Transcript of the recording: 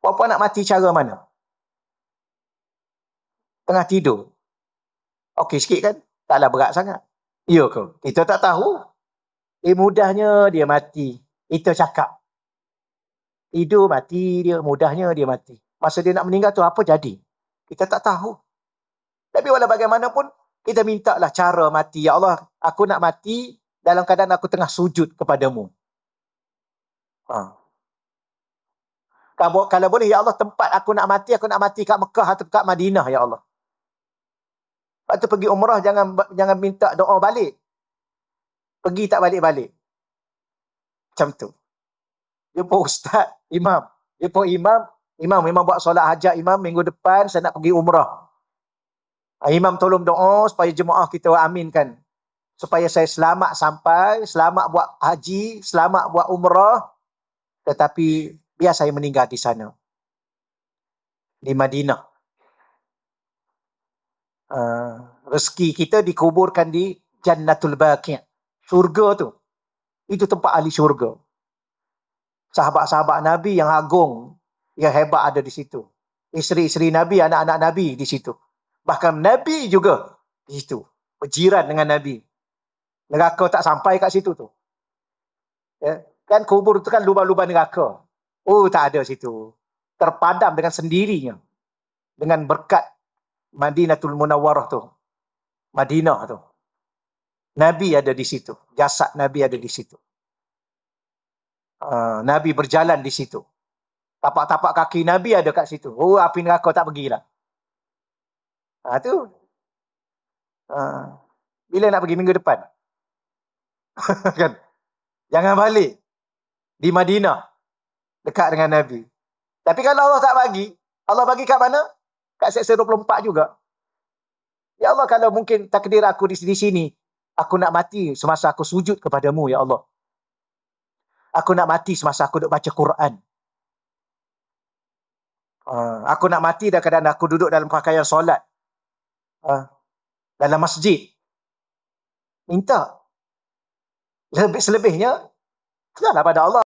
Puan-puan nak mati cara mana? Tengah tidur. Okey sikit kan? Taklah berat sangat. Ya ke? Kita tak tahu. Mudahnya dia mati. Kita cakap. Tidur mati dia, mudahnya dia mati. Masa dia nak meninggal tu apa jadi? Kita tak tahu. Tapi walau bagaimanapun, kita mintalah cara mati. Ya Allah, aku nak mati dalam keadaan aku tengah sujud kepadamu. Kalau boleh, ya Allah, tempat aku nak mati kat Mekah atau kat Madinah, ya Allah. Lepas tu pergi umrah, jangan minta doa balik. Pergi tak balik-balik. Macam tu. Jumpa ustaz, imam. Jumpa imam memang buat solat hajat imam, minggu depan saya nak pergi umrah. Imam tolong doa supaya jemaah kita aminkan. Supaya saya selamat sampai, selamat buat haji, selamat buat umrah. Tetapi biar saya meninggal di sana. Di Madinah. Rezeki kita dikuburkan di Jannatul Baqi'. Syurga tu. Itu tempat ahli syurga. Sahabat-sahabat Nabi yang agung, yang hebat ada di situ. Isteri-isteri Nabi, anak-anak Nabi di situ. Bahkan Nabi juga di situ. Berjiran dengan Nabi. Neraka tak sampai kat situ tu. Ya? Kan kubur tu kan lubang-lubang neraka. Oh, tak ada situ. Terpadam dengan sendirinya. Dengan berkat Madinatul Munawwarah tu. Madinah tu. Nabi ada di situ. Jasad Nabi ada di situ. Nabi berjalan di situ. Tapak-tapak kaki Nabi ada kat situ. Oh, api neraka tak pergilah. Tu. Bila nak pergi minggu depan? Kan? Jangan balik. Di Madinah. Dekat dengan Nabi. Tapi kalau Allah tak bagi, Allah bagi kat mana? Kat sektor 24 juga. Ya Allah, kalau mungkin takdir aku di sini, aku nak mati semasa aku sujud kepadamu, ya Allah. Aku nak mati semasa aku duduk baca Quran. Aku nak mati dalam keadaan aku duduk dalam pakaian solat. Dalam masjid. Minta. Selebihnya, sudahlah pada Allah.